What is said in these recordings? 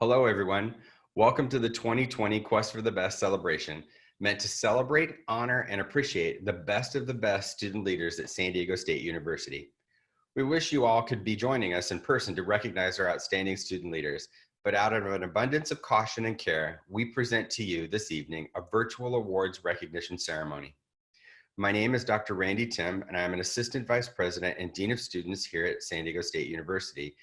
Hello, everyone. Welcome to the 2020 Quest for the Best celebration, meant to celebrate, honor, and appreciate the best of the best student leaders at San Diego State University. We wish you all could be joining us in person to recognize our outstanding student leaders, but out of an abundance of caution and care, we present to you this evening a virtual awards recognition ceremony. My name is Dr. Randy Timm, and I am an Assistant Vice President and Dean of Students here at San Diego State University.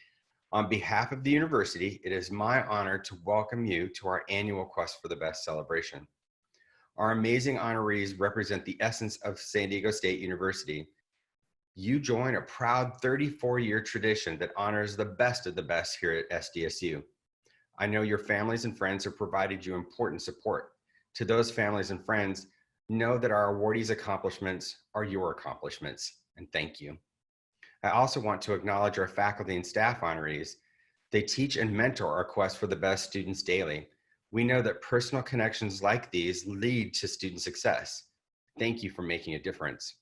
On behalf of the university, it is my honor to welcome you to our annual Quest for the Best celebration. Our amazing honorees represent the essence of San Diego State University. You join a proud 34-year tradition that honors the best of the best here at SDSU. I know your families and friends have provided you important support. To those families and friends, know that our awardees' accomplishments are your accomplishments, and thank you. I also want to acknowledge our faculty and staff honorees. They teach and mentor our Quest for the Best students daily. We know that personal connections like these lead to student success. Thank you for making a difference.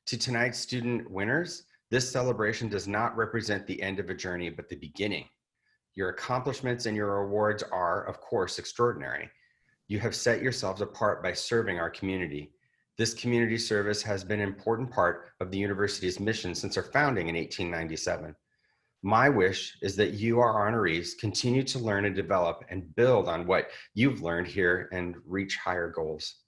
To tonight's student winners, this celebration does not represent the end of a journey, but the beginning. Your accomplishments and your awards are, of course, extraordinary. You have set yourselves apart by serving our community. This community service has been an important part of the university's mission since our founding in 1897. My wish is that you, our honorees, continue to learn and develop and build on what you've learned here and reach higher goals.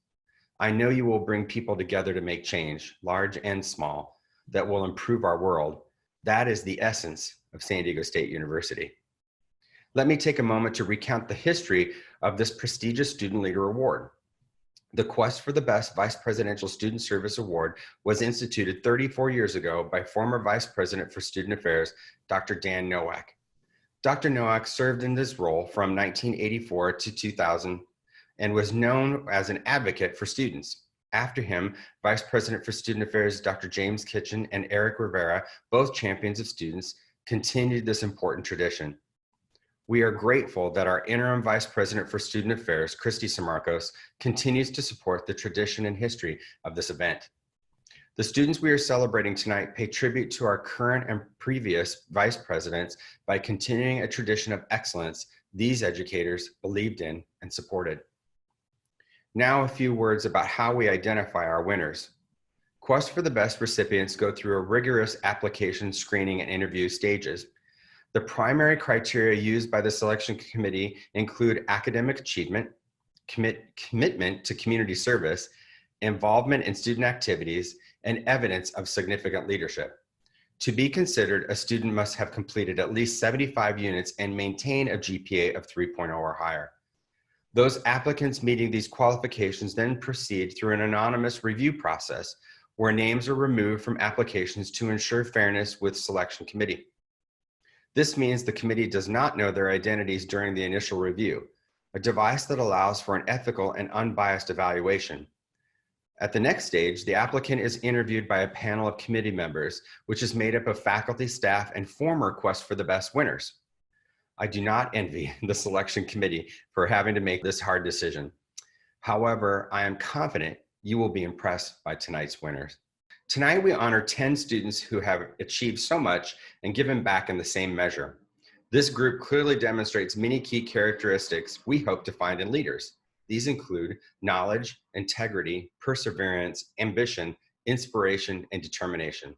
I know you will bring people together to make change, large and small, that will improve our world. That is the essence of San Diego State University. Let me take a moment to recount the history of this prestigious Student Leader Award. The Quest for the Best Vice Presidential Student Service Award was instituted 34 years ago by former Vice President for Student Affairs, Dr. Dan Nowak. Dr. Nowak served in this role from 1984 to 2000 and was known as an advocate for students. After him, Vice President for Student Affairs, Dr. James Kitchen and Eric Rivera, both champions of students, continued this important tradition. We are grateful that our interim Vice President for Student Affairs, Christy Samarcos, continues to support the tradition and history of this event. The students we are celebrating tonight pay tribute to our current and previous Vice Presidents by continuing a tradition of excellence these educators believed in and supported. Now a few words about how we identify our winners. Quest for the Best recipients go through a rigorous application, screening, and interview stages. The primary criteria used by the selection committee include academic achievement, commitment to community service, involvement in student activities, and evidence of significant leadership. To be considered, a student must have completed at least 75 units and maintain a GPA of 3.0 or higher. Those applicants meeting these qualifications then proceed through an anonymous review process where names are removed from applications to ensure fairness with selection committee. This means the committee does not know their identities during the initial review, a device that allows for an ethical and unbiased evaluation. At the next stage, the applicant is interviewed by a panel of committee members, which is made up of faculty, staff, and former Quest for the Best winners. I do not envy the selection committee for having to make this hard decision. However, I am confident you will be impressed by tonight's winners. Tonight, we honor 10 students who have achieved so much and given back in the same measure. This group clearly demonstrates many key characteristics we hope to find in leaders. These include knowledge, integrity, perseverance, ambition, inspiration, and determination.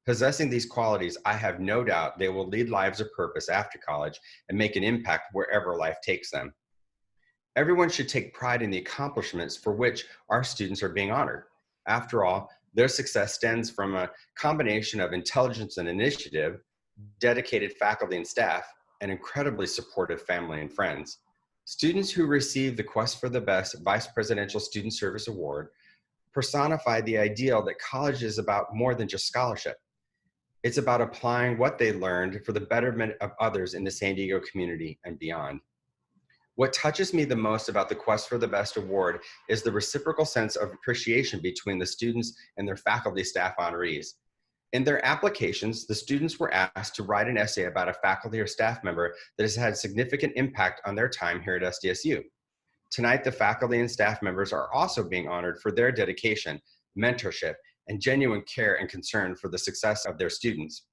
Possessing these qualities, I have no doubt they will lead lives of purpose after college and make an impact wherever life takes them. Everyone should take pride in the accomplishments for which our students are being honored. After all, their success stems from a combination of intelligence and initiative, dedicated faculty and staff, and incredibly supportive family and friends. Students who receive the Quest for the Best Vice Presidential Student Service Award personify the ideal that college is about more than just scholarship. It's about applying what they learned for the betterment of others in the San Diego community and beyond. What touches me the most about the Quest for the Best Award is the reciprocal sense of appreciation between the students and their faculty staff honorees. In their applications, the students were asked to write an essay about a faculty or staff member that has had significant impact on their time here at SDSU. Tonight, the faculty and staff members are also being honored for their dedication, mentorship, and genuine care and concern for the success of their students.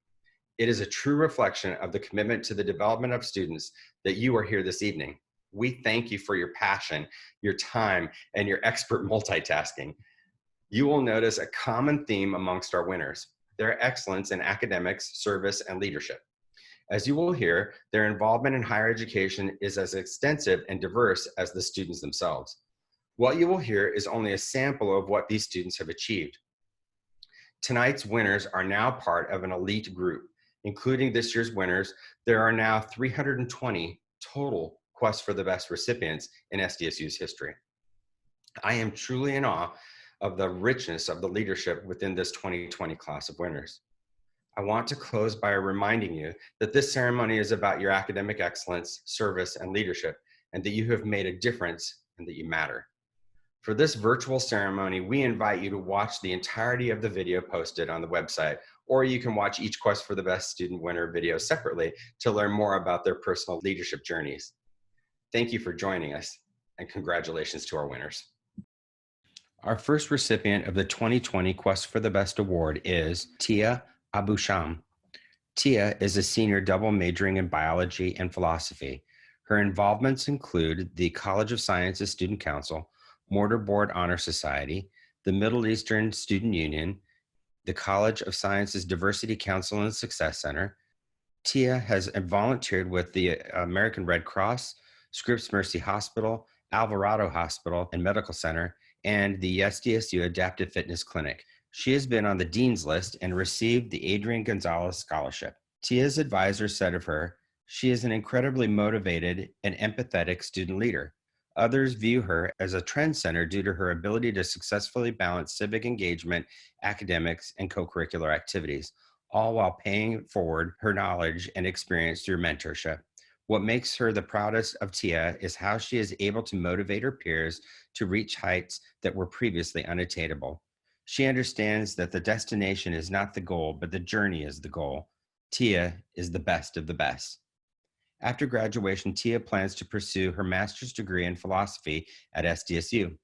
It is a true reflection of the commitment to the development of students that you are here this evening. We thank you for your passion, your time, and your expert multitasking. You will notice a common theme amongst our winners: their excellence in academics, service, and leadership. As you will hear, their involvement in higher education is as extensive and diverse as the students themselves. What you will hear is only a sample of what these students have achieved. Tonight's winners are now part of an elite group. Including this year's winners, there are now 320 total Quest for the Best recipients in SDSU's history. I am truly in awe of the richness of the leadership within this 2020 class of winners. I want to close by reminding you that this ceremony is about your academic excellence, service, and leadership, and that you have made a difference and that you matter. For this virtual ceremony, we invite you to watch the entirety of the video posted on the website, or you can watch each Quest for the Best student winner video separately to learn more about their personal leadership journeys. Thank you for joining us, and congratulations to our winners. Our first recipient of the 2020 Quest for the Best Award is Tia Abusham. Tia is a senior double majoring in biology and philosophy. Her involvements include the College of Sciences Student Council, Mortarboard Honor Society, the Middle Eastern Student Union, the College of Sciences Diversity Council and Success Center. Tia has volunteered with the American Red Cross, Scripps Mercy Hospital, Alvarado Hospital and Medical Center, and the SDSU Adaptive Fitness Clinic. She has been on the Dean's List and received the Adrian Gonzalez Scholarship. Tia's advisor said of her, "She is an incredibly motivated and empathetic student leader. Others view her as a trendsetter due to her ability to successfully balance civic engagement, academics, and co-curricular activities, all while paying forward her knowledge and experience through mentorship. What makes her the proudest of Tia is how she is able to motivate her peers to reach heights that were previously unattainable. She understands that the destination is not the goal, but the journey is the goal. Tia is the best of the best." After graduation, Tia plans to pursue her master's degree in philosophy at SDSU.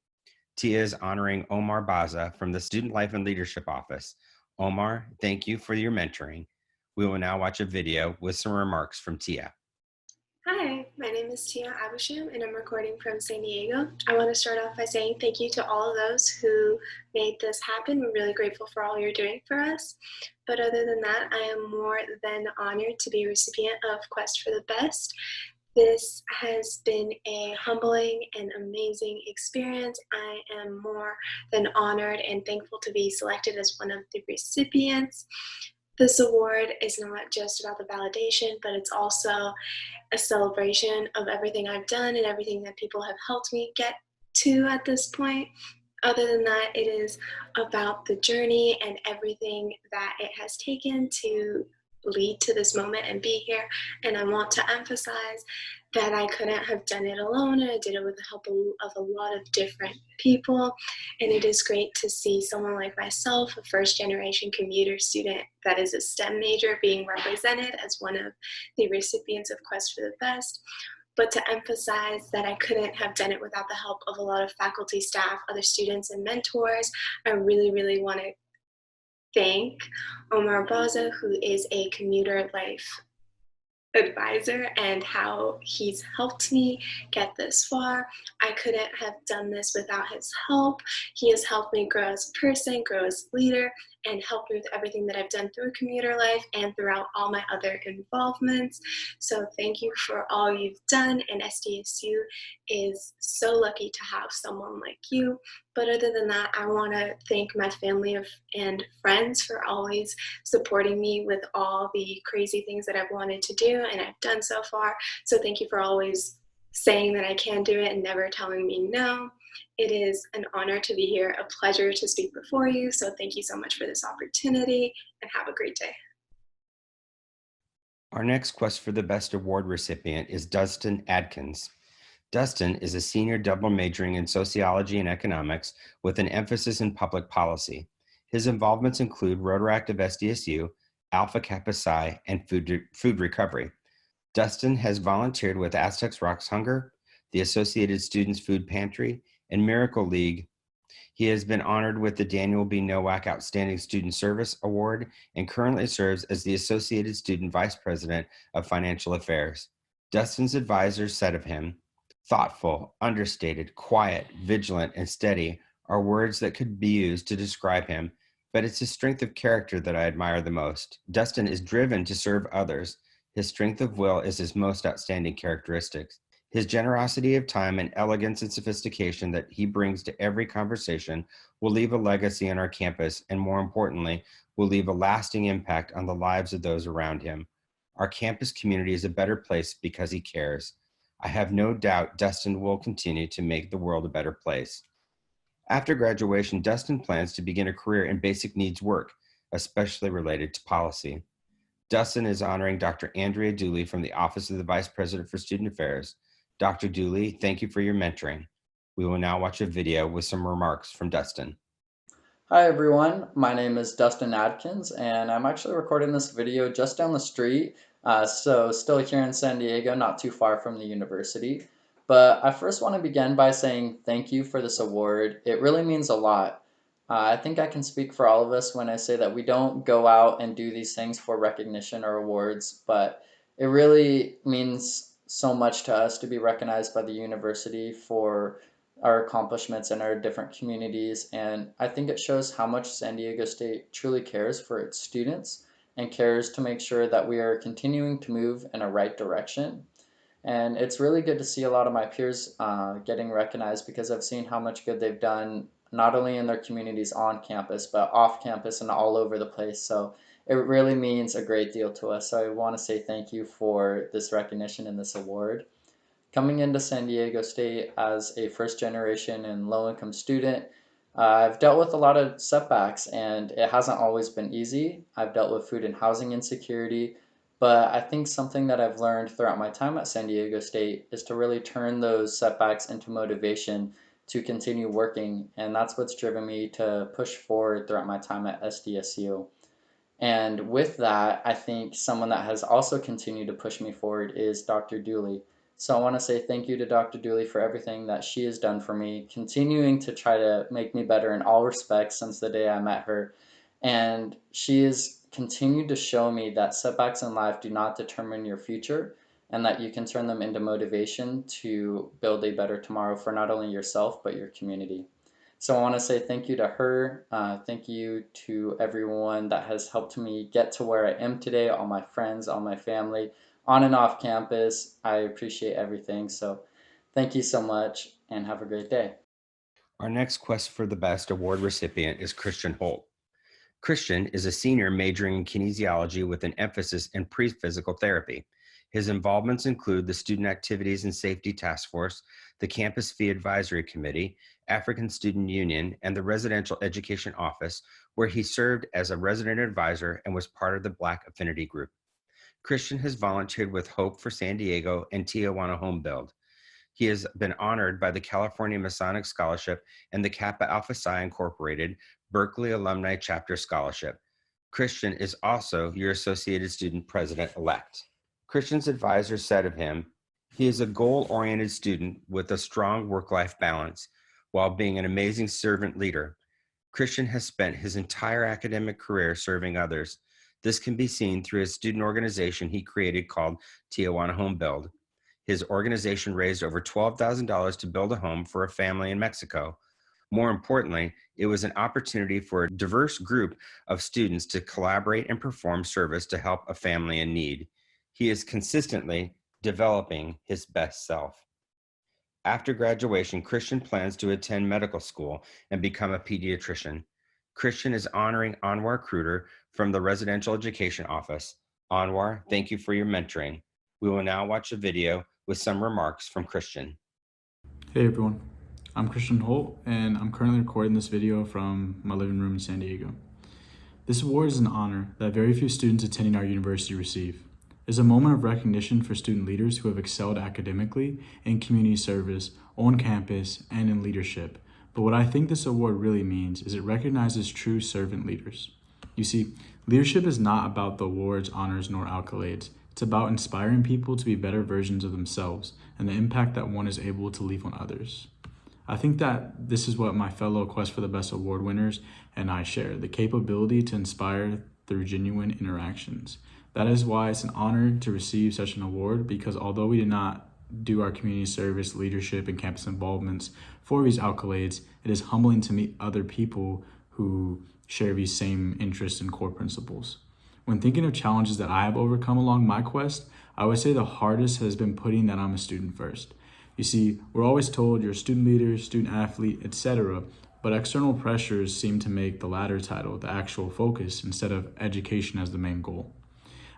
Tia is honoring Omar Baza from the Student Life and Leadership Office. Omar, thank you for your mentoring. We will now watch a video with some remarks from Tia. Hi, my name is Tia Abusham and I'm recording from San Diego. I want to start off by saying thank you to all of those who made this happen. We're really grateful for all you're doing for us. But other than that, I am more than honored to be a recipient of Quest for the Best. This has been a humbling and amazing experience. I am more than honored and thankful to be selected as one of the recipients. This award is not just about the validation, but it's also a celebration of everything I've done and everything that people have helped me get to at this point. Other than that, it is about the journey and everything that it has taken to lead to this moment and be here. And I want to emphasize that I couldn't have done it alone, and I did it with the help of a lot of different people. And it is great to see someone like myself, a first-generation commuter student that is a STEM major, being represented as one of the recipients of Quest for the Best. But to emphasize that I couldn't have done it without the help of a lot of faculty, staff, other students, and mentors. I really, really want to thank Omar Baza, who is a commuter life advisor, and how he's helped me get this far. I couldn't have done this without his help. He has helped me grow as a person, grow as a leader, and helped me with everything that I've done through commuter life and throughout all my other involvements. So thank you for all you've done, and SDSU is so lucky to have someone like you. But other than that, I want to thank my family and friends for always supporting me with all the crazy things that I've wanted to do and I've done so far. So thank you for always saying that I can do it and never telling me no. It is an honor to be here, a pleasure to speak before you. So thank you so much for this opportunity, and have a great day. Our next Quest for the Best Award recipient is Dustin Adkins. Dustin is a senior double majoring in sociology and economics with an emphasis in public policy. His involvements include Rotaract SDSU, Alpha Kappa Psi, and food recovery. Dustin has volunteered with Aztecs Rocks Hunger, the Associated Students Food Pantry, and Miracle League. He has been honored with the Daniel B. Nowak Outstanding Student Service Award and currently serves as the Associated Student Vice President of Financial Affairs. Dustin's advisors said of him, "Thoughtful, understated, quiet, vigilant, and steady are words that could be used to describe him, but it's his strength of character that I admire the most. Dustin is driven to serve others. His strength of will is his most outstanding characteristic. His generosity of time and elegance and sophistication that he brings to every conversation will leave a legacy on our campus and, more importantly, will leave a lasting impact on the lives of those around him. Our campus community is a better place because he cares. I have no doubt Dustin will continue to make the world a better place." After graduation, Dustin plans to begin a career in basic needs work, especially related to policy. Dustin is honoring Dr. Andrea Dooley from the Office of the Vice President for Student Affairs. Dr. Dooley, thank you for your mentoring. We will now watch a video with some remarks from Dustin. Hi everyone, my name is Dustin Adkins and I'm actually recording this video just down the street, so still here in San Diego, not too far from the university. But I first want to begin by saying thank you for this award. It really means a lot. I think I can speak for all of us when I say that we don't go out and do these things for recognition or awards, but it really means so much to us to be recognized by the university for our accomplishments in our different communities. And I think it shows how much San Diego State truly cares for its students and cares to make sure that we are continuing to move in a right direction. And it's really good to see a lot of my peers getting recognized because I've seen how much good they've done, not only in their communities on campus, but off campus and all over the place. So it really means a great deal to us. So I want to say thank you for this recognition and this award. Coming into San Diego State as a first generation and low income student, I've dealt with a lot of setbacks and it hasn't always been easy. I've dealt with food and housing insecurity, but I think something that I've learned throughout my time at San Diego State is to really turn those setbacks into motivation to continue working. And that's what's driven me to push forward throughout my time at SDSU. And with that, I think someone that has also continued to push me forward is Dr. Dooley. So I want to say thank you to Dr. Dooley for everything that she has done for me, continuing to try to make me better in all respects since the day I met her. And she has continued to show me that setbacks in life do not determine your future and that you can turn them into motivation to build a better tomorrow for not only yourself, but your community. So I want to say thank you to her. Thank you to everyone that has helped me get to where I am today, all my friends, all my family, on and off campus. I appreciate everything. So thank you so much and have a great day. Our next Quest for the Best award recipient is Christian Holt. Christian is a senior majoring in kinesiology with an emphasis in pre-physical therapy. His involvements include the Student Activities and Safety Task Force, the Campus Fee Advisory Committee, African Student Union, and the Residential Education Office, where he served as a resident advisor and was part of the Black Affinity Group. Christian has volunteered with Hope for San Diego and Tijuana Home Build. He has been honored by the California Masonic Scholarship and the Kappa Alpha Psi Incorporated Berkeley Alumni Chapter Scholarship. Christian is also your Associated Student President-elect. Christian's advisor said of him, "He is a goal-oriented student with a strong work-life balance while being an amazing servant leader. Christian has spent his entire academic career serving others. This can be seen through his student organization he created called Tijuana Home Build. His organization raised over $12,000 to build a home for a family in Mexico. More importantly, it was an opportunity for a diverse group of students to collaborate and perform service to help a family in need. He is consistently developing his best self." After graduation, Christian plans to attend medical school and become a pediatrician. Christian is honoring Anwar Kruder from the Residential Education Office. Anwar, thank you for your mentoring. We will now watch a video with some remarks from Christian. Hey everyone, I'm Christian Holt and I'm currently recording this video from my living room in San Diego. This award is an honor that very few students attending our university receive. It's a moment of recognition for student leaders who have excelled academically, in community service, on campus, and in leadership. But what I think this award really means is it recognizes true servant leaders. You see, leadership is not about the awards, honors, nor accolades. It's about inspiring people to be better versions of themselves and the impact that one is able to leave on others. I think that this is what my fellow Quest for the Best award winners and I share, the capability to inspire through genuine interactions. That is why it's an honor to receive such an award, because although we did not do our community service, leadership, and campus involvements for these accolades, it is humbling to meet other people who share these same interests and core principles. When thinking of challenges that I have overcome along my quest, I would say the hardest has been putting that I'm a student first. You see, we're always told you're a student leader, student athlete, etc., but external pressures seem to make the latter title the actual focus instead of education as the main goal.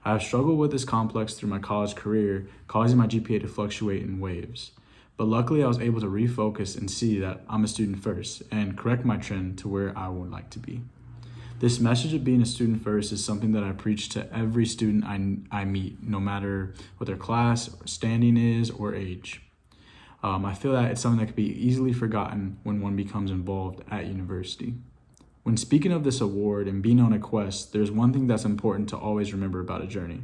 I have struggled with this complex through my college career, causing my GPA to fluctuate in waves. But luckily, I was able to refocus and see that I'm a student first and correct my trend to where I would like to be. This message of being a student first is something that I preach to every student I meet, no matter what their class, standing is, or age. I feel that it's something that could be easily forgotten when one becomes involved at university. When speaking of this award and being on a quest, there's one thing that's important to always remember about a journey,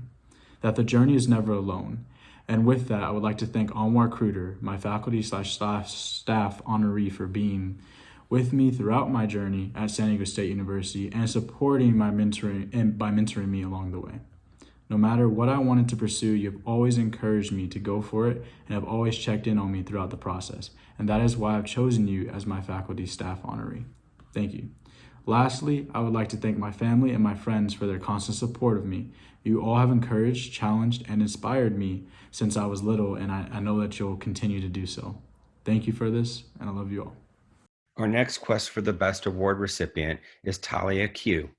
that the journey is never alone. And with that, I would like to thank Anwar Kruder, my faculty/staff honoree, for being with me throughout my journey at San Diego State University and supporting my mentoring and by mentoring me along the way. No matter what I wanted to pursue, you've always encouraged me to go for it and have always checked in on me throughout the process. And that is why I've chosen you as my faculty staff honoree. Thank you. Lastly, I would like to thank my family and my friends for their constant support of me. You all have encouraged, challenged, and inspired me since I was little, and I know that you'll continue to do so. Thank you for this, and I love you all. Our next Quest for the Best award recipient is Talia Kieu.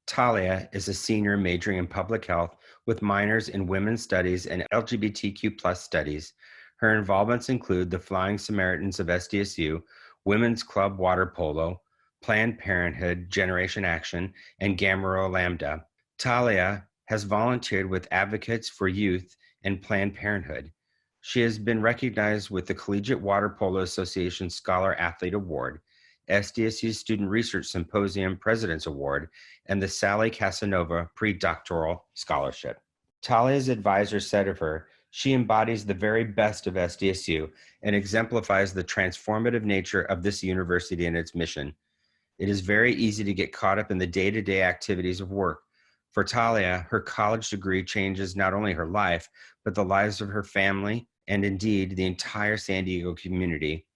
Talia is a senior majoring in public health with minors in women's studies and LGBTQ+ studies. Her involvements include the Flying Samaritans of SDSU, Women's Club Water Polo, Planned Parenthood, Generation Action, and Gamma Rho Lambda. Talia has volunteered with Advocates for Youth and Planned Parenthood. She has been recognized with the Collegiate Water Polo Association Scholar Athlete Award, SDSU Student Research Symposium President's Award, and the Sally Casanova Pre-Doctoral Scholarship. Talia's advisor said of her, "She embodies the very best of SDSU and exemplifies the transformative nature of this university and its mission. It is very easy to get caught up in the day-to-day activities of work. For Talia, her college degree changes not only her life, but the lives of her family and indeed the entire San Diego community.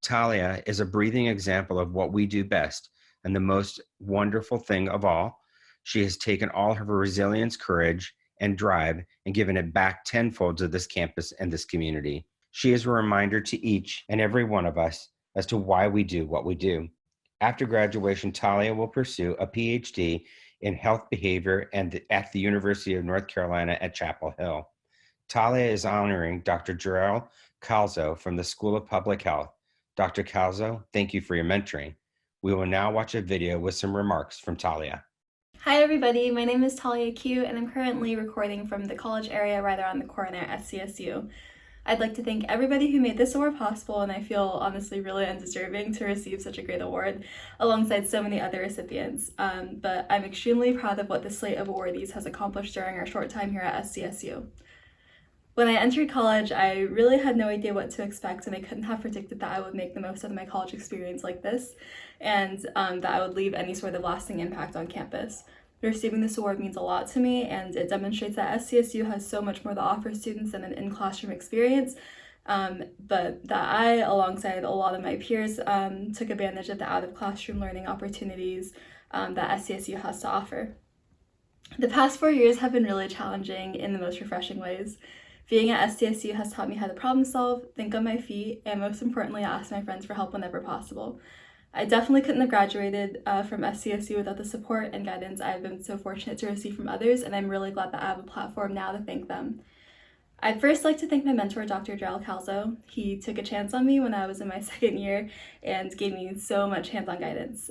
Talia is a breathing example of what we do best, and the most wonderful thing of all, she has taken all of her resilience, courage, and drive and given it back tenfold to this campus and this community. She is a reminder to each and every one of us as to why we do what we do." After graduation, Talia will pursue a PhD in health behavior at the University of North Carolina at Chapel Hill. Talia is honoring Dr. Jarrell Calzo from the School of Public Health. Dr. Calzo, thank you for your mentoring. We will now watch a video with some remarks from Talia. Hi everybody, my name is Talia Kieu and I'm currently recording from the college area right around the corner at SDSU. I'd like to thank everybody who made this award possible, and I feel honestly really undeserving to receive such a great award alongside so many other recipients. But I'm extremely proud of what the slate of awardees has accomplished during our short time here at SDSU. When I entered college, I really had no idea what to expect, and I couldn't have predicted that I would make the most of my college experience like this, and that I would leave any sort of lasting impact on campus. Receiving this award means a lot to me, and it demonstrates that SDSU has so much more to offer students than an in-classroom experience, but that I, alongside a lot of my peers, took advantage of the out-of-classroom learning opportunities that SDSU has to offer. The past 4 years have been really challenging in the most refreshing ways. Being at SDSU has taught me how to problem solve, think on my feet, and most importantly, ask my friends for help whenever possible. I definitely couldn't have graduated from SDSU without the support and guidance I've been so fortunate to receive from others, and I'm really glad that I have a platform now to thank them. I'd first like to thank my mentor, Dr. Jarrell Calzo. He took a chance on me when I was in my second year and gave me so much hands-on guidance.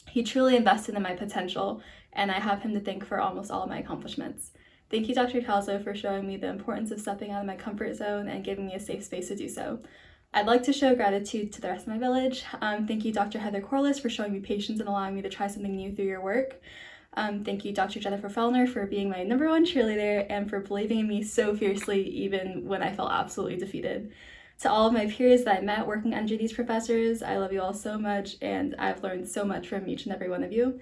He truly invested in my potential, and I have him to thank for almost all of my accomplishments. Thank you, Dr. Calzo, for showing me the importance of stepping out of my comfort zone and giving me a safe space to do so. I'd like to show gratitude to the rest of my village. Thank you, Dr. Heather Corliss, for showing me patience and allowing me to try something new through your work. Thank you, Dr. Jennifer Fellner, for being my #1 cheerleader and for believing in me so fiercely even when I felt absolutely defeated. To all of my peers that I met working under these professors, I love you all so much, and I've learned so much from each and every one of you.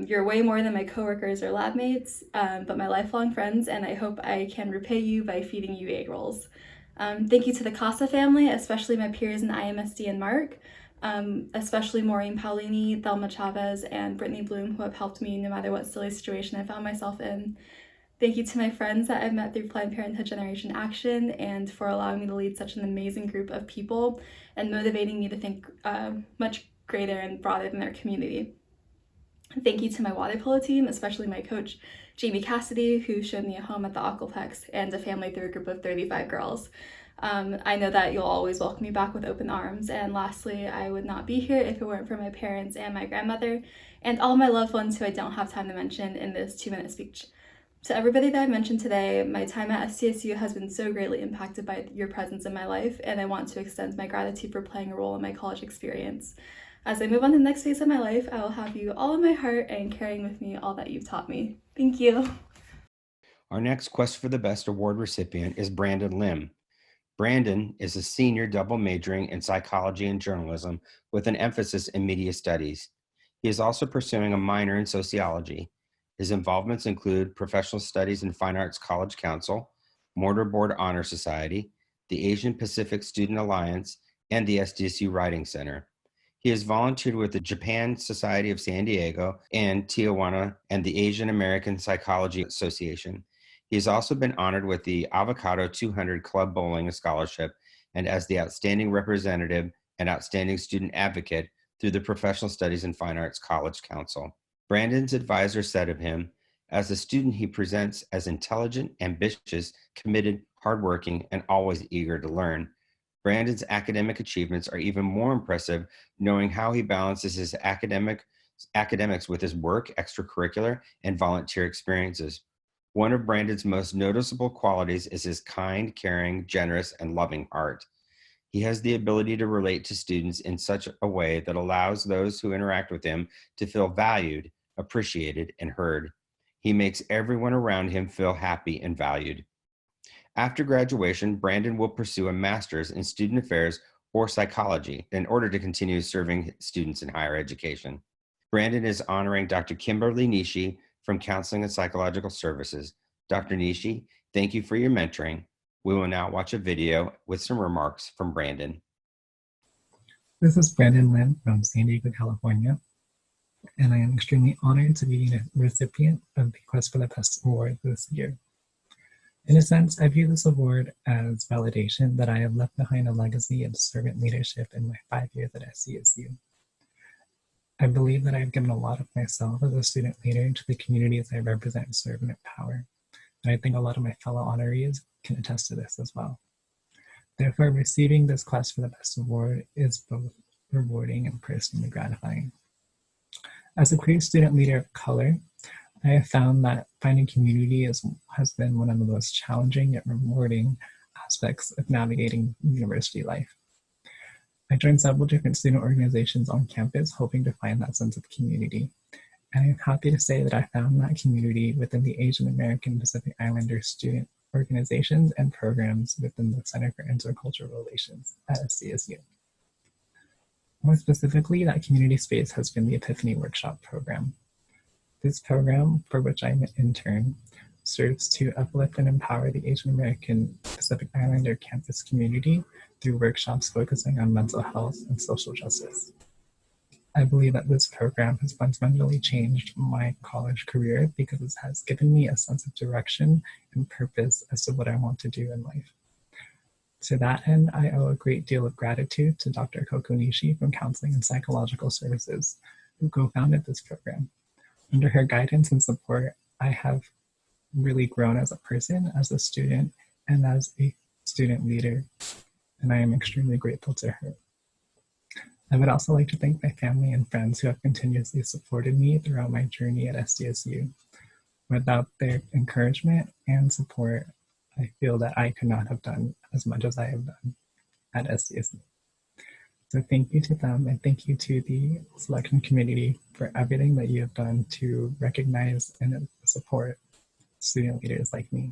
You're way more than my coworkers or lab mates, but my lifelong friends, and I hope I can repay you by feeding you egg rolls. Thank you to the Casa family, especially my peers in IMSD and Mark, especially Maureen Paolini, Thelma Chavez, and Brittany Bloom, who have helped me no matter what silly situation I found myself in. Thank you to my friends that I've met through Planned Parenthood Generation Action and for allowing me to lead such an amazing group of people and motivating me to think much greater and broader than their community. Thank you to my water polo team, especially my coach, Jamie Cassidy, who showed me a home at the Aquaplex and a family through a group of 35 girls. I know that you'll always welcome me back with open arms. And lastly, I would not be here if it weren't for my parents and my grandmother and all my loved ones who I don't have time to mention in this 2-minute speech. To everybody that I mentioned today, my time at SDSU has been so greatly impacted by your presence in my life, and I want to extend my gratitude for playing a role in my college experience. As I move on to the next phase of my life, I will have you all in my heart and carrying with me all that you've taught me. Thank you. Our next Quest for the Best award recipient is Brandon Lim. Brandon is a senior double majoring in psychology and journalism with an emphasis in media studies. He is also pursuing a minor in sociology. His involvements include professional studies in Fine Arts College Council, Mortarboard Honor Society, the Asian Pacific Student Alliance, and the SDSU Writing Center. He has volunteered with the Japan Society of San Diego and Tijuana and the Asian American Psychology Association. He has also been honored with the Avocado 200 Club Bowling Scholarship and as the Outstanding Representative and Outstanding Student Advocate through the Professional Studies in Fine Arts College Council. Brandon's advisor said of him, as a student, he presents as intelligent, ambitious, committed, hardworking, and always eager to learn. Brandon's academic achievements are even more impressive, knowing how he balances his academics with his work, extracurricular, and volunteer experiences. One of Brandon's most noticeable qualities is his kind, caring, generous, and loving heart. He has the ability to relate to students in such a way that allows those who interact with him to feel valued, appreciated, and heard. He makes everyone around him feel happy and valued. After graduation, Brandon will pursue a master's in student affairs or psychology in order to continue serving students in higher education. Brandon is honoring Dr. Kimberly Nishi from Counseling and Psychological Services. Dr. Nishi, thank you for your mentoring. We will now watch a video with some remarks from Brandon. This is Brandon Lim from San Diego, California, and I am extremely honored to be a recipient of the Quest for the Best Award this year. In a sense, I view this award as validation that I have left behind a legacy of servant leadership in my 5 years at SDSU. I believe that I have given a lot of myself as a student leader to the communities I represent and serve and empower, and I think a lot of my fellow honorees can attest to this as well. Therefore, receiving this Quest for the Best award is both rewarding and personally gratifying. As a queer student leader of color, I have found that finding community has been one of the most challenging yet rewarding aspects of navigating university life. I joined several different student organizations on campus, hoping to find that sense of community. And I'm happy to say that I found that community within the Asian American Pacific Islander student organizations and programs within the Center for Intercultural Relations at SDSU. More specifically, that community space has been the Epiphany Workshop program. This program, for which I'm an intern, serves to uplift and empower the Asian American Pacific Islander campus community through workshops focusing on mental health and social justice. I believe that this program has fundamentally changed my college career because it has given me a sense of direction and purpose as to what I want to do in life. To that end, I owe a great deal of gratitude to Dr. Kokonishi from Counseling and Psychological Services, who co-founded this program. Under her guidance and support, I have really grown as a person, as a student, and as a student leader, and I am extremely grateful to her. I would also like to thank my family and friends who have continuously supported me throughout my journey at SDSU. Without their encouragement and support, I feel that I could not have done as much as I have done at SDSU. So thank you to them, and thank you to the selection committee for everything that you have done to recognize and support student leaders like me.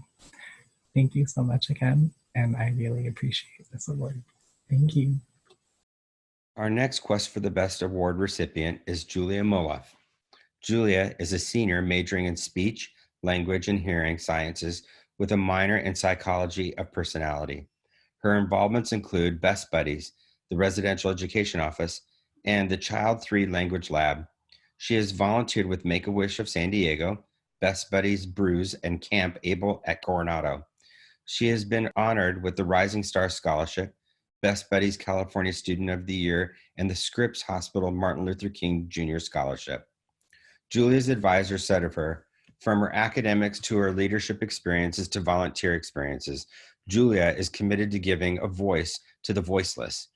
Thank you so much again, and I really appreciate this award. Thank you. Our next Quest for the Best Award recipient is Julia Moluf. Julia is a senior majoring in speech, language, and hearing sciences with a minor in psychology of personality. Her involvements include Best Buddies, the Residential Education Office, and the Child 3 Language Lab. She has volunteered with Make-A-Wish of San Diego, Best Buddies Brews, and Camp Able at Coronado. She has been honored with the Rising Star Scholarship, Best Buddies California Student of the Year, and the Scripps Hospital Martin Luther King Jr. Scholarship. Julia's advisor said of her, from her academics to her leadership experiences to volunteer experiences, Julia is committed to giving a voice to the voiceless.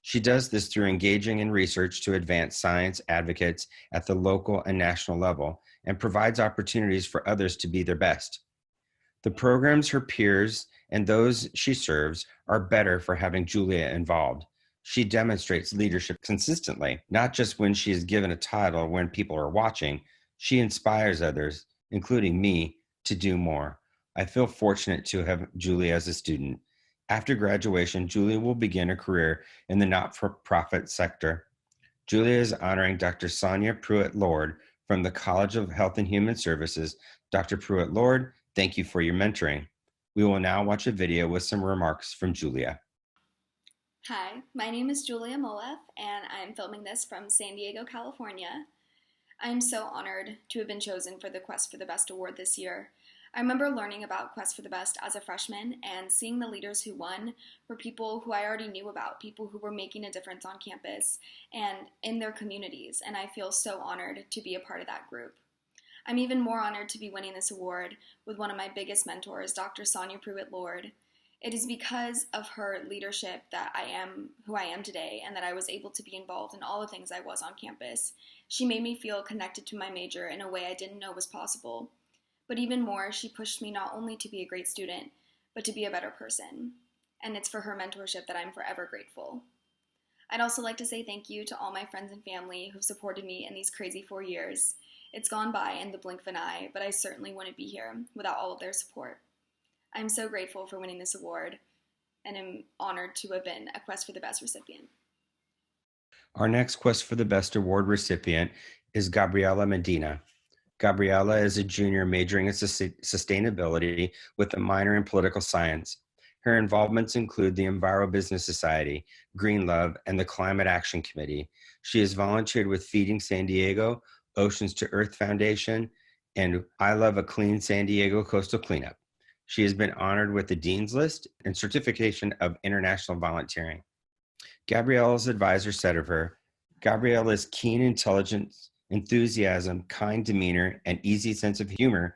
She does this through engaging in research to advance science advocates at the local and national level and provides opportunities for others to be their best. The programs her peers and those she serves are better for having Julia involved. She demonstrates leadership consistently, not just when she is given a title or when people are watching. She inspires others, including me, to do more. I feel fortunate to have Julia as a student. After graduation, Julia will begin a career in the not-for-profit sector. Julia is honoring Dr. Sonia Pruitt-Lord from the College of Health and Human Services. Dr. Pruitt-Lord, thank you for your mentoring. We will now watch a video with some remarks from Julia. Hi, my name is Julia Moluf, and I'm filming this from San Diego, California. I'm so honored to have been chosen for the Quest for the Best award this year. I remember learning about Quest for the Best as a freshman, and seeing the leaders who won were people who I already knew about, people who were making a difference on campus and in their communities, and I feel so honored to be a part of that group. I'm even more honored to be winning this award with one of my biggest mentors, Dr. Sonia Pruitt-Lord. It is because of her leadership that I am who I am today and that I was able to be involved in all the things I was on campus. She made me feel connected to my major in a way I didn't know was possible. But even more, she pushed me not only to be a great student, but to be a better person. And it's for her mentorship that I'm forever grateful. I'd also like to say thank you to all my friends and family who've supported me in these crazy 4 years. It's gone by in the blink of an eye, but I certainly wouldn't be here without all of their support. I'm so grateful for winning this award, and am honored to have been a Quest for the Best recipient. Our next Quest for the Best award recipient is Gabriela Medina. Gabriela is a junior majoring in sustainability with a minor in political science. Her involvements include the Enviro Business Society, Green Love, and the Climate Action Committee. She has volunteered with Feeding San Diego, Oceans to Earth Foundation, and I Love a Clean San Diego Coastal Cleanup. She has been honored with the Dean's List and Certification of International Volunteering. Gabriela's advisor said of her, Gabriela's keen intelligence, enthusiasm, kind demeanor, and easy sense of humor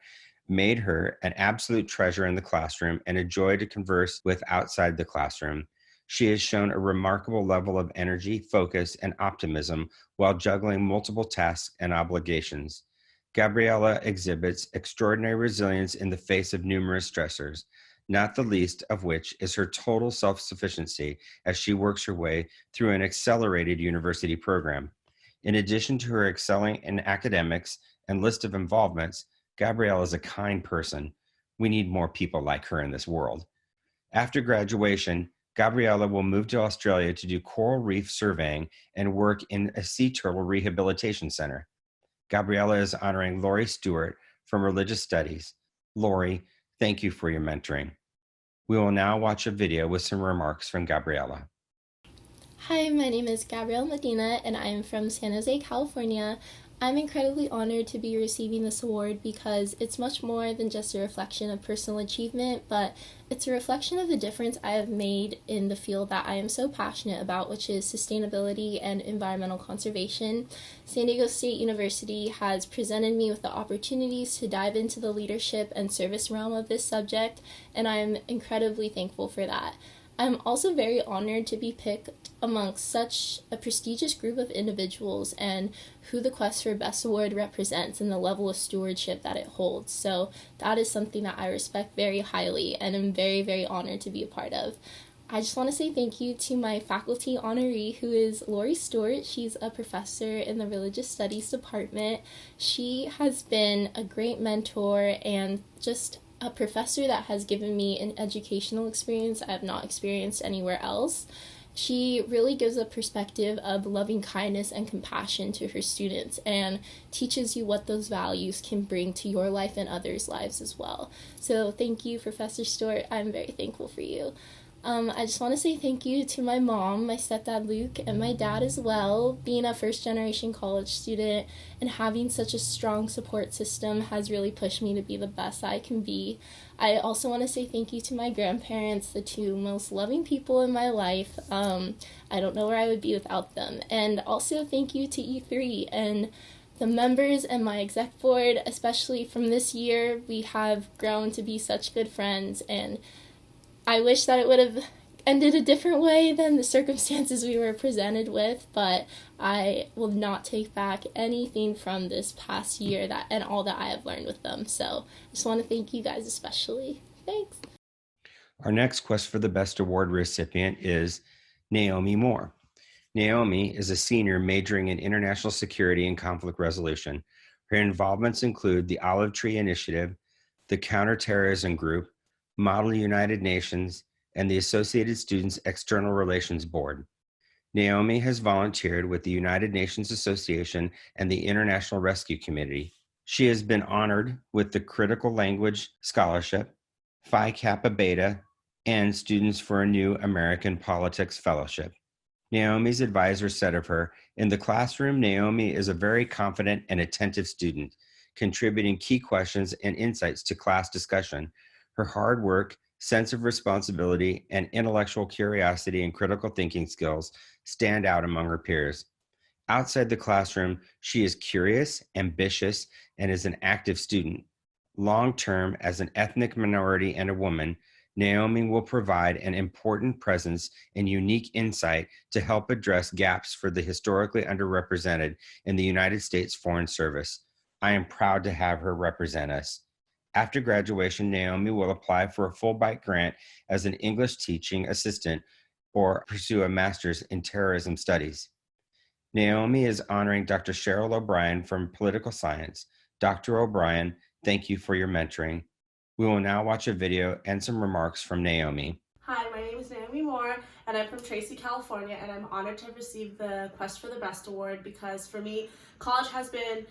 made her an absolute treasure in the classroom and a joy to converse with outside the classroom. She has shown a remarkable level of energy, focus, and optimism while juggling multiple tasks and obligations. Gabriela exhibits extraordinary resilience in the face of numerous stressors, not the least of which is her total self-sufficiency as she works her way through an accelerated university program. In addition to her excelling in academics and list of involvements, Gabriela is a kind person. We need more people like her in this world. After graduation, Gabriela will move to Australia to do coral reef surveying and work in a sea turtle rehabilitation center. Gabriela is honoring Lori Stewart from Religious Studies. Lori, thank you for your mentoring. We will now watch a video with some remarks from Gabriela. Hi, my name is Gabriela Medina and I am from San Jose, California. I'm incredibly honored to be receiving this award because it's much more than just a reflection of personal achievement, but it's a reflection of the difference I have made in the field that I am so passionate about, which is sustainability and environmental conservation. San Diego State University has presented me with the opportunities to dive into the leadership and service realm of this subject, and I'm incredibly thankful for that. I'm also very honored to be picked amongst such a prestigious group of individuals and who the Quest for Best Award represents and the level of stewardship that it holds. So that is something that I respect very highly and am very, very honored to be a part of. I just want to say thank you to my faculty honoree, who is Lori Stewart. She's a professor in the Religious Studies department. She has been a great mentor and just a professor that has given me an educational experience I have not experienced anywhere else. She really gives a perspective of loving kindness and compassion to her students and teaches you what those values can bring to your life and others' lives as well. So thank you, Professor Stewart. I'm very thankful for you. I just want to say thank you to my mom, my stepdad Luke, and my dad as well. Being a first-generation college student and having such a strong support system has really pushed me to be the best I can be. I also want to say thank you to my grandparents, the two most loving people in my life. I don't know where I would be without them. And also thank you to E3 and the members and my exec board, especially from this year. We have grown to be such good friends, and I wish that it would have ended a different way than the circumstances we were presented with, but I will not take back anything from this past year and all that I have learned with them. So I just want to thank you guys especially. Thanks. Our next Quest for the Best Award recipient is Naomi Moore. Naomi is a senior majoring in international security and conflict resolution. Her involvements include the Olive Tree Initiative, the Counterterrorism Group, Model United Nations, and the Associated Students External Relations Board. Naomi has volunteered with the United Nations Association and the International Rescue Committee. She has been honored with the Critical Language Scholarship, Phi Kappa Beta, and Students for a New American Politics Fellowship. Naomi's advisor said of her, "In the classroom, Naomi is a very confident and attentive student, contributing key questions and insights to class discussion. Her hard work, sense of responsibility, and intellectual curiosity and critical thinking skills stand out among her peers. Outside the classroom, she is curious, ambitious, and is an active student. Long-term, as an ethnic minority and a woman, Naomi will provide an important presence and unique insight to help address gaps for the historically underrepresented in the United States Foreign Service. I am proud to have her represent us." After graduation, Naomi will apply for a Fulbright grant as an English teaching assistant or pursue a master's in terrorism studies. Naomi is honoring Dr. Cheryl O'Brien from Political Science. Dr. O'Brien, thank you for your mentoring. We will now watch a video and some remarks from Naomi. Hi, my name is Naomi Moore, and I'm from Tracy, California, and I'm honored to have received the Quest for the Best Award because for me, college has been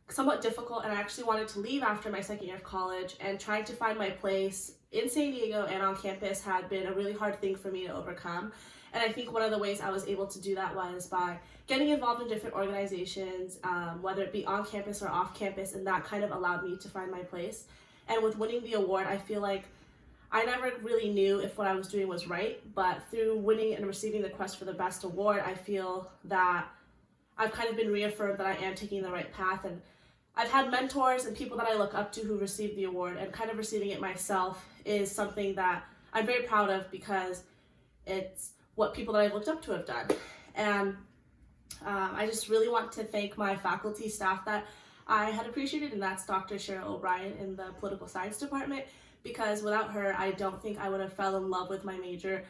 somewhat difficult, and I actually wanted to leave after my second year of college, and trying to find my place in San Diego and on campus had been a really hard thing for me to overcome. And I think one of the ways I was able to do that was by getting involved in different organizations, whether it be on campus or off campus, and that kind of allowed me to find my place. And with winning the award, I feel like I never really knew if what I was doing was right, but through winning and receiving the Quest for the Best Award, I feel that I've kind of been reaffirmed that I am taking the right path. And I've had mentors and people that I look up to who received the award, and kind of receiving it myself is something that I'm very proud of because it's what people that I've looked up to have done. And I just really want to thank my faculty staff that I had appreciated, and that's Dr. Cheryl O'Brien in the Political Science Department, because without her, I don't think I would have fell in love with my major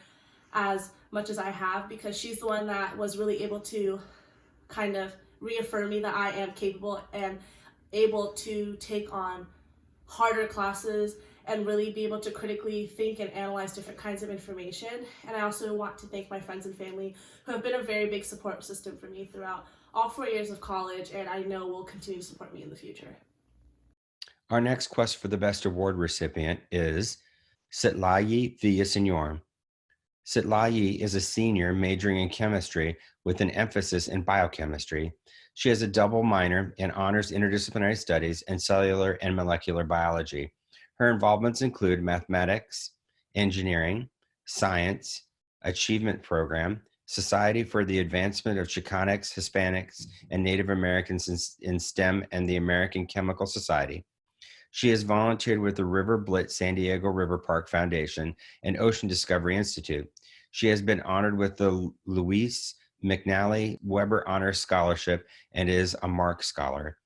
as much as I have, because she's the one that was really able to kind of reaffirm me that I am capable and able to take on harder classes and really be able to critically think and analyze different kinds of information. And I also want to thank my friends and family who have been a very big support system for me throughout all 4 years of college, and I know will continue to support me in the future. Our next Quest for the Best Award recipient is Sitlayi Villasenor. Sitlayi is a senior majoring in chemistry with an emphasis in biochemistry. She has a double minor in honors interdisciplinary studies and cellular and molecular biology. Her involvements include mathematics, engineering, science, achievement program, Society for the Advancement of Chicanx, Hispanics, and Native Americans in STEM, and the American Chemical Society. She has volunteered with the River Blitz San Diego River Park Foundation and Ocean Discovery Institute. She has been honored with the Louise McNally Weber Honors Scholarship and is a MARC Scholar.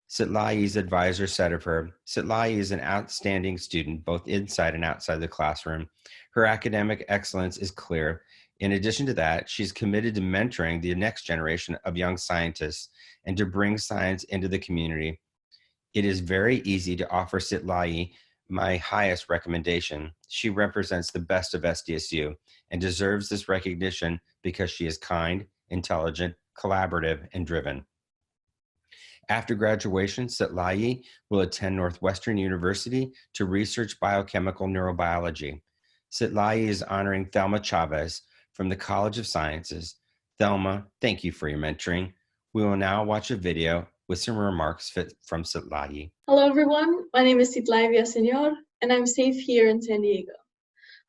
Sitlayi's advisor said of her, "Sitlayi is an outstanding student, both inside and outside the classroom. Her academic excellence is clear. In addition to that, she's committed to mentoring the next generation of young scientists and to bring science into the community. It is very easy to offer Sitlayi my highest recommendation. She represents the best of SDSU and deserves this recognition because she is kind, intelligent, collaborative, and driven. After graduation, Setlayi will attend Northwestern University to research biochemical neurobiology. Setlayi is honoring Thelma Chavez from the College of Sciences. Thelma, thank you for your mentoring. We will now watch a video with some remarks from Setlayi. Hello everyone, my name is Setlayi Villaseñor and I'm safe here in San Diego.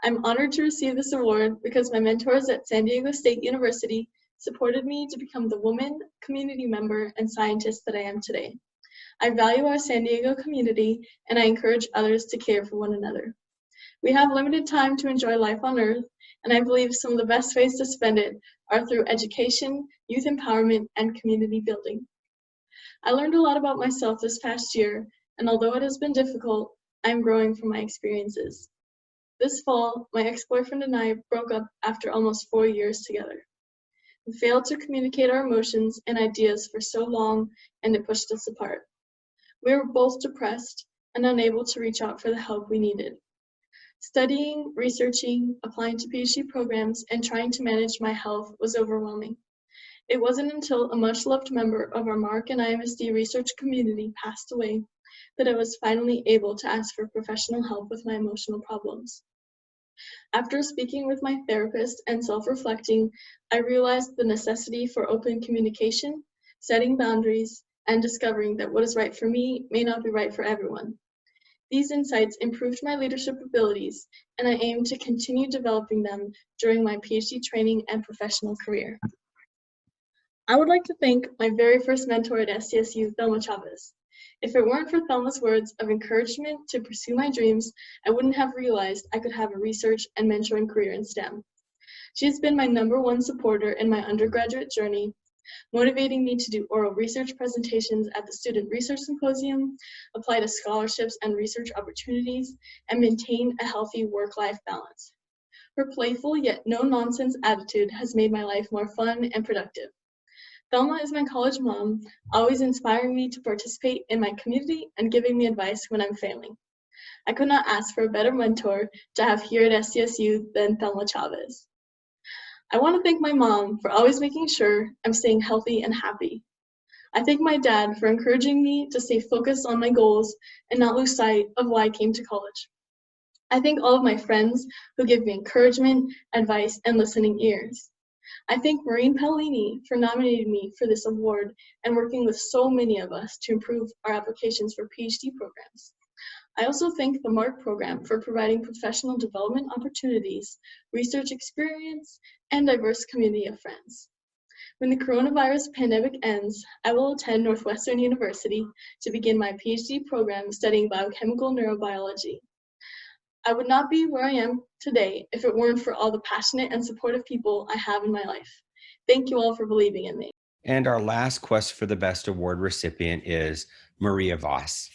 I'm honored to receive this award because my mentors at San Diego State University supported me to become the woman, community member, and scientist that I am today. I value our San Diego community and I encourage others to care for one another. We have limited time to enjoy life on Earth, and I believe some of the best ways to spend it are through education, youth empowerment, and community building. I learned a lot about myself this past year, and although it has been difficult, I'm growing from my experiences. This fall, my ex-boyfriend and I broke up after almost 4 years together. We failed to communicate our emotions and ideas for so long, and it pushed us apart. We were both depressed and unable to reach out for the help we needed. Studying, researching, applying to PhD programs, and trying to manage my health was overwhelming. It wasn't until a much-loved member of our MARC and IMSD research community passed away that I was finally able to ask for professional help with my emotional problems. After speaking with my therapist and self-reflecting, I realized the necessity for open communication, setting boundaries, and discovering that what is right for me may not be right for everyone. These insights improved my leadership abilities, and I aim to continue developing them during my PhD training and professional career. I would like to thank my very first mentor at SDSU, Thelma Chavez. If it weren't for Thelma's words of encouragement to pursue my dreams, I wouldn't have realized I could have a research and mentoring career in STEM. She has been my #1 supporter in my undergraduate journey, motivating me to do oral research presentations at the Student Research Symposium, apply to scholarships and research opportunities, and maintain a healthy work-life balance. Her playful yet no-nonsense attitude has made my life more fun and productive. Thelma is my college mom, always inspiring me to participate in my community and giving me advice when I'm failing. I could not ask for a better mentor to have here at SDSU than Thelma Chavez. I want to thank my mom for always making sure I'm staying healthy and happy. I thank my dad for encouraging me to stay focused on my goals and not lose sight of why I came to college. I thank all of my friends who give me encouragement, advice, and listening ears. I thank Maureen Paolini for nominating me for this award and working with so many of us to improve our applications for PhD programs. I also thank the MARC program for providing professional development opportunities, research experience, and diverse community of friends. When the coronavirus pandemic ends, I will attend Northwestern University to begin my PhD program studying biochemical neurobiology. I would not be where I am today if it weren't for all the passionate and supportive people I have in my life. Thank you all for believing in me. And our last Quest for the Best Award recipient is Maria Voss.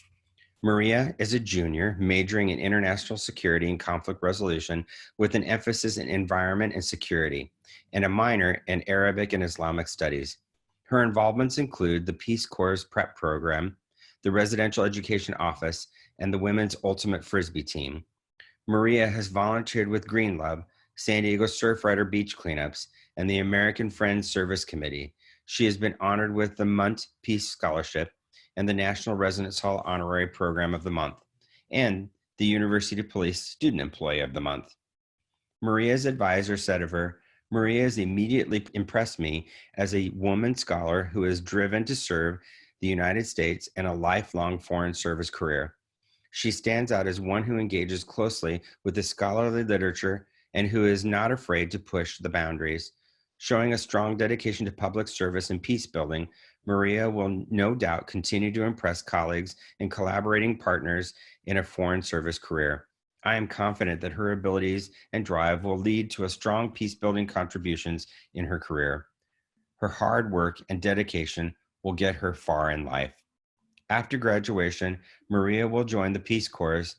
Maria is a junior majoring in international security and conflict resolution with an emphasis in environment and security, and a minor in Arabic and Islamic studies. Her involvements include the Peace Corps prep program, the Residential Education Office, and the Women's Ultimate Frisbee team. Maria has volunteered with Green Love, San Diego Surfrider Beach Cleanups, and the American Friends Service Committee. She has been honored with the Munt Peace Scholarship and the National Residence Hall Honorary Program of the Month, and the University Police Student Employee of the Month. Maria's advisor said of her, "Maria has immediately impressed me as a woman scholar who is driven to serve the United States in a lifelong foreign service career. She stands out as one who engages closely with the scholarly literature and who is not afraid to push the boundaries. Showing a strong dedication to public service and peace building, Maria will no doubt continue to impress colleagues and collaborating partners in a foreign service career. I am confident that her abilities and drive will lead to a strong peace-building contributions in her career. Her hard work and dedication will get her far in life." After graduation, Maria will join the Peace Corps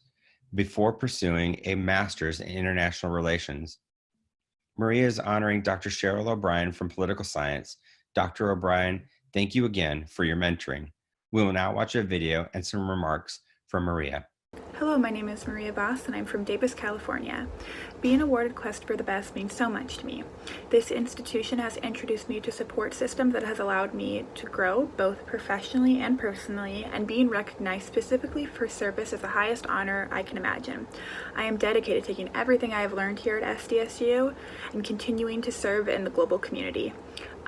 before pursuing a master's in international relations. Maria is honoring Dr. Cheryl O'Brien from Political Science. Dr. O'Brien, thank you again for your mentoring. We will now watch a video and some remarks from Maria. Hello, my name is Maria Voss and I'm from Davis, California. Being awarded Quest for the Best means so much to me. This institution has introduced me to a support system that has allowed me to grow both professionally and personally, and being recognized specifically for service is the highest honor I can imagine. I am dedicated to taking everything I have learned here at SDSU and continuing to serve in the global community.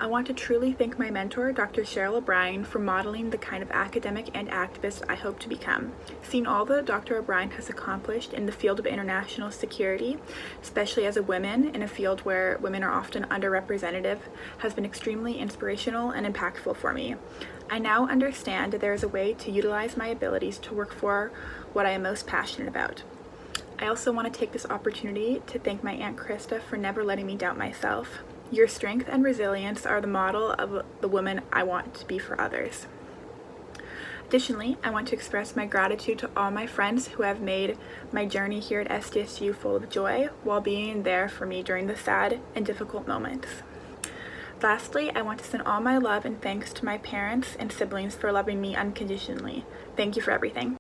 I want to truly thank my mentor, Dr. Cheryl O'Brien, for modeling the kind of academic and activist I hope to become. Seeing all that Dr. O'Brien has accomplished in the field of international security, especially as a woman in a field where women are often underrepresented, has been extremely inspirational and impactful for me. I now understand that there is a way to utilize my abilities to work for what I am most passionate about. I also want to take this opportunity to thank my Aunt Krista for never letting me doubt myself. Your strength and resilience are the model of the woman I want to be for others. Additionally, I want to express my gratitude to all my friends who have made my journey here at SDSU full of joy while being there for me during the sad and difficult moments. Lastly, I want to send all my love and thanks to my parents and siblings for loving me unconditionally. Thank you for everything.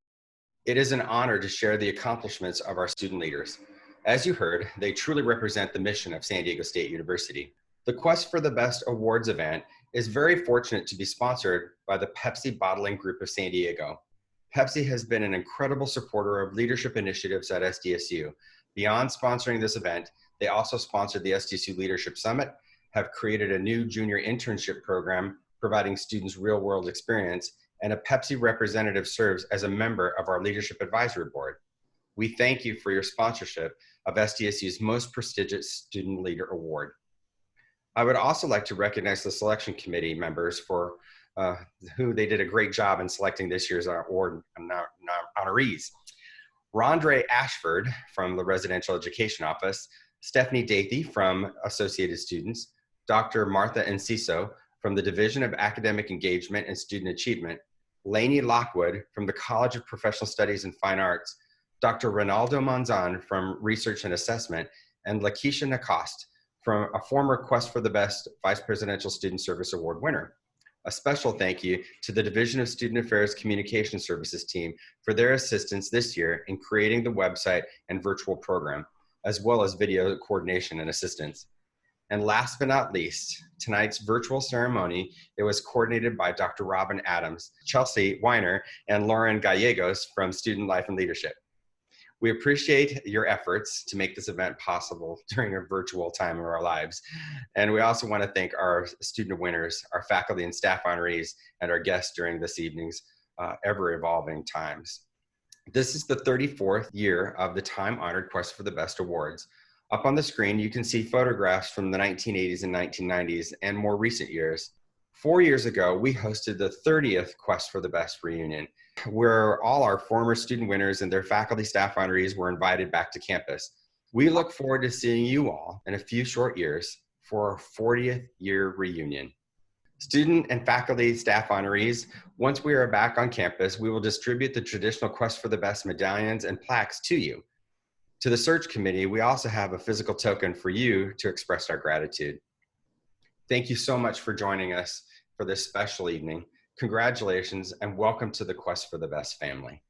It is an honor to share the accomplishments of our student leaders. As you heard, they truly represent the mission of San Diego State University. The Quest for the Best Awards event is very fortunate to be sponsored by the Pepsi Bottling Group of San Diego. Pepsi has been an incredible supporter of leadership initiatives at SDSU. Beyond sponsoring this event, they also sponsored the SDSU Leadership Summit, have created a new junior internship program providing students real-world experience, and a Pepsi representative serves as a member of our Leadership Advisory Board. We thank you for your sponsorship of SDSU's most prestigious Student Leader Award. I would also like to recognize the selection committee members for who they did a great job in selecting this year's award honorees. Rondre Ashford from the Residential Education Office, Stephanie Dathy from Associated Students, Dr. Martha Enciso from the Division of Academic Engagement and Student Achievement, Lainey Lockwood from the College of Professional Studies and Fine Arts, Dr. Ronaldo Monzon from Research and Assessment, and Lakeisha Nacoste from a former Quest for the Best Vice Presidential Student Service Award winner. A special thank you to the Division of Student Affairs Communication Services team for their assistance this year in creating the website and virtual program, as well as video coordination and assistance. And last but not least, tonight's virtual ceremony, it was coordinated by Dr. Robin Adams, Chelsea Weiner, and Lauren Gallegos from Student Life and Leadership. We appreciate your efforts to make this event possible during a virtual time of our lives. And we also want to thank our student winners, our faculty and staff honorees, and our guests during this evening's ever-evolving times. This is the 34th year of the time-honored Quest for the Best Awards. Up on the screen, you can see photographs from the 1980s and 1990s and more recent years. 4 years ago, we hosted the 30th Quest for the Best reunion, where all our former student winners and their faculty staff honorees were invited back to campus. We look forward to seeing you all in a few short years for our 40th year reunion. Student and faculty staff honorees, once we are back on campus, we will distribute the traditional Quest for the Best medallions and plaques to you. To the search committee, we also have a physical token for you to express our gratitude. Thank you so much for joining us for this special evening. Congratulations and welcome to the Quest for the Best family.